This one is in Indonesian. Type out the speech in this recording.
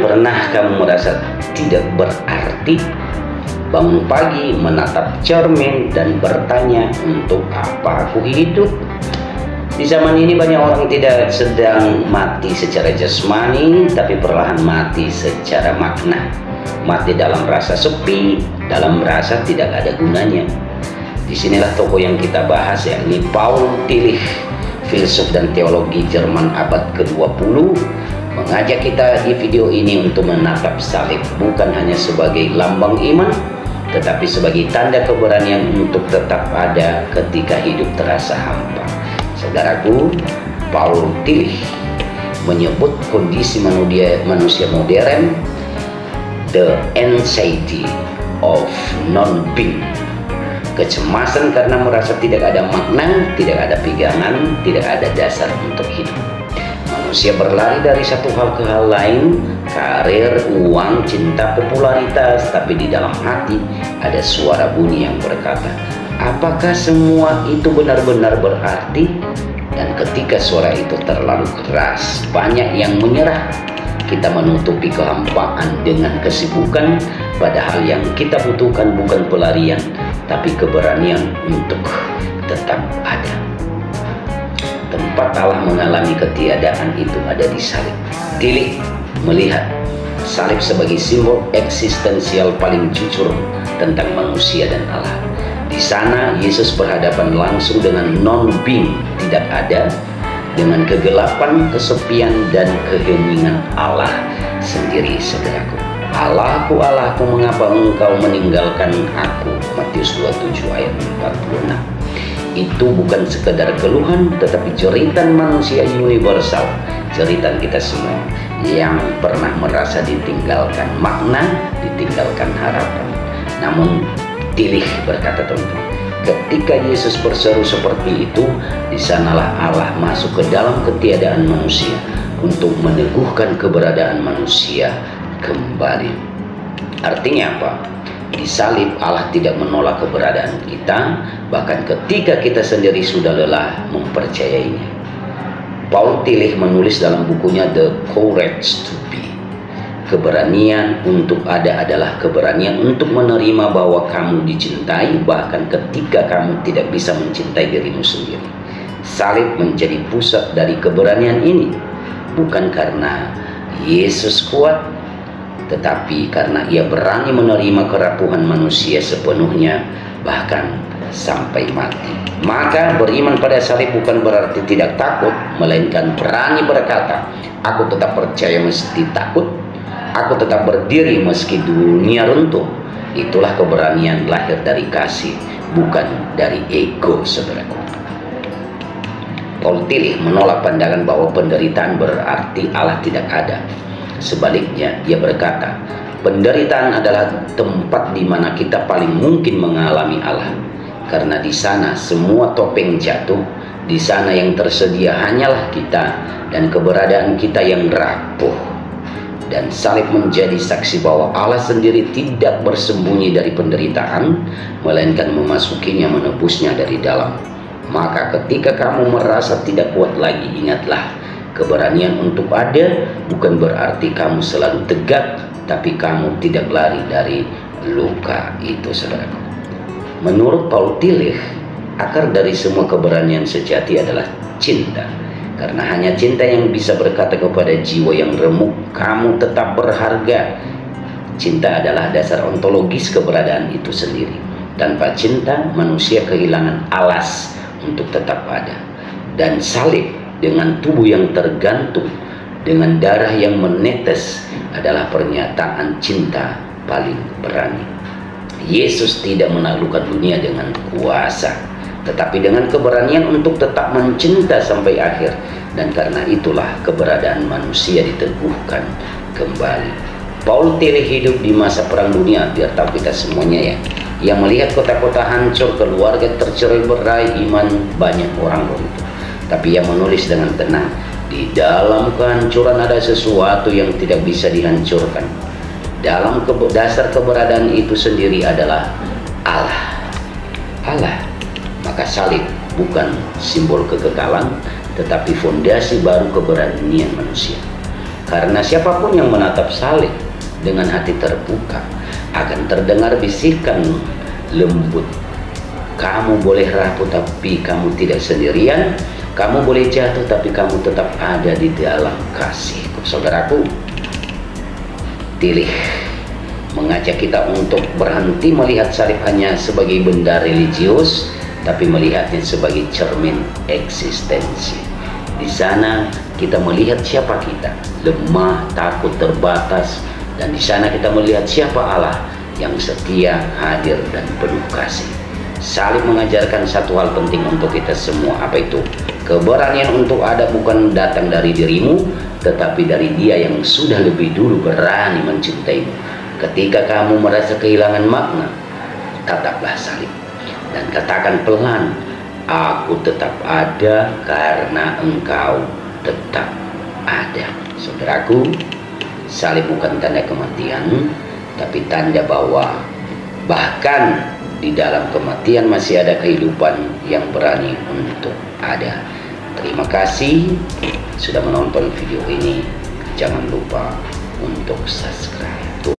pernah kamu merasa tidak berarti? Bangun pagi, menatap cermin, dan bertanya, untuk apa aku hidup? Di zaman ini banyak orang tidak sedang mati secara jasmani, tapi perlahan mati secara makna. Mati dalam rasa sepi, dalam rasa tidak ada gunanya. Disinilah tokoh yang kita bahas, yakni Paul Tillich, filsuf dan teologi Jerman abad ke-20, mengajak kita di video ini untuk menatap salib bukan hanya sebagai lambang iman, tetapi sebagai tanda keberanian untuk tetap ada ketika hidup terasa hampa. Saudaraku, Paul Tillich menyebut kondisi manusia modern the anxiety of non-being, kecemasan karena merasa tidak ada makna, tidak ada pegangan, tidak ada dasar untuk hidup. Manusia berlari dari satu hal ke hal lain, karir, uang, cinta, popularitas, tapi di dalam hati ada suara bunyi yang berkata, apakah semua itu benar-benar berarti? Dan ketika suara itu terlalu keras, banyak yang menyerah. Kita menutupi kehampaan dengan kesibukan, padahal yang kita butuhkan bukan pelarian, tapi keberanian untuk tetap ada. Tempat Allah mengalami ketiadaan itu ada di salib. Tillich melihat salib sebagai simbol eksistensial paling jujur tentang manusia dan Allah. Di sana Yesus berhadapan langsung dengan non-being, tidak ada, dengan kegelapan, kesepian, dan keheningan Allah sendiri. Saudaraku, Allahku, Allahku, mengapa engkau meninggalkan aku? Matius 27 ayat 46. Itu bukan sekedar keluhan, tetapi jeritan manusia universal, jeritan kita semua yang pernah merasa ditinggalkan makna, ditinggalkan harapan. Namun Tillich berkata, teman-teman, ketika Yesus berseru seperti itu, di sanalah Allah masuk ke dalam ketiadaan manusia untuk meneguhkan keberadaan manusia kembali. Artinya apa? Di salib Allah tidak menolak keberadaan kita, bahkan ketika kita sendiri sudah lelah mempercayainya. Paul Tillich menulis dalam bukunya The Courage to Be, keberanian untuk ada adalah keberanian untuk menerima bahwa kamu dicintai bahkan ketika kamu tidak bisa mencintai dirimu sendiri. Salib menjadi pusat dari keberanian ini, bukan karena Yesus kuat, tetapi karena ia berani menerima kerapuhan manusia sepenuhnya, bahkan sampai mati. Maka beriman pada salib bukan berarti tidak takut, melainkan berani berkata, aku tetap percaya meski takut, aku tetap berdiri meski dunia runtuh. Itulah keberanian lahir dari kasih, bukan dari ego, saudaraku. Paul Tillich menolak pandangan bahwa penderitaan berarti Allah tidak ada. Sebaliknya, ia berkata, penderitaan adalah tempat di mana kita paling mungkin mengalami Allah. Karena di sana semua topeng jatuh, di sana yang tersedia hanyalah kita dan keberadaan kita yang rapuh. Dan salib menjadi saksi bahwa Allah sendiri tidak bersembunyi dari penderitaan, melainkan memasukinya, menebusnya dari dalam. Maka ketika kamu merasa tidak kuat lagi, ingatlah, keberanian untuk ada bukan berarti kamu selalu tegak, tapi kamu tidak lari dari luka itu, saudaraku. Menurut Paul Tillich, akar dari semua keberanian sejati adalah cinta. Karena hanya cinta yang bisa berkata kepada jiwa yang remuk, kamu tetap berharga. Cinta adalah dasar ontologis keberadaan itu sendiri. Tanpa cinta, manusia kehilangan alas untuk tetap ada. Dan salib dengan tubuh yang tergantung, dengan darah yang menetes, adalah pernyataan cinta paling berani. Yesus tidak menaklukkan dunia dengan kuasa, tetapi dengan keberanian untuk tetap mencinta sampai akhir. Dan karena itulah keberadaan manusia diteguhkan kembali. Paul Tillich hidup di masa perang dunia, biar tahu kita semuanya ya, yang melihat kota-kota hancur, keluarga tercerai-berai, iman banyak orang runtuh. Tapi ia menulis dengan tenang, di dalam kehancuran ada sesuatu yang tidak bisa dihancurkan. Dalam dasar keberadaan itu sendiri adalah Allah. Allah. Maka salib bukan simbol kekekalan, tetapi fondasi baru keberanian manusia. Karena siapapun yang menatap salib dengan hati terbuka akan terdengar bisikan lembut. Kamu boleh rapuh tapi kamu tidak sendirian. Kamu boleh jatuh tapi kamu tetap ada di dalam kasihku. Saudaraku, pilih mengajak kita untuk berhenti melihat salib hanya sebagai benda religius, tapi melihatnya sebagai cermin eksistensi. Di sana kita melihat siapa kita, lemah, takut, terbatas, dan di sana kita melihat siapa Allah yang setia, hadir, dan penuh kasih. Salib mengajarkan satu hal penting untuk kita semua. Apa itu? Keberanian untuk ada bukan datang dari dirimu, tetapi dari Dia yang sudah lebih dulu berani mencintaimu. Ketika kamu merasa kehilangan makna, tataplah salib dan katakan pelan, aku tetap ada karena engkau tetap ada. Saudaraku, salib bukan tanda kematian, tapi tanda bahwa bahkan di dalam kematian masih ada kehidupan yang berani untuk ada. Terima kasih sudah menonton video ini. Jangan lupa untuk subscribe.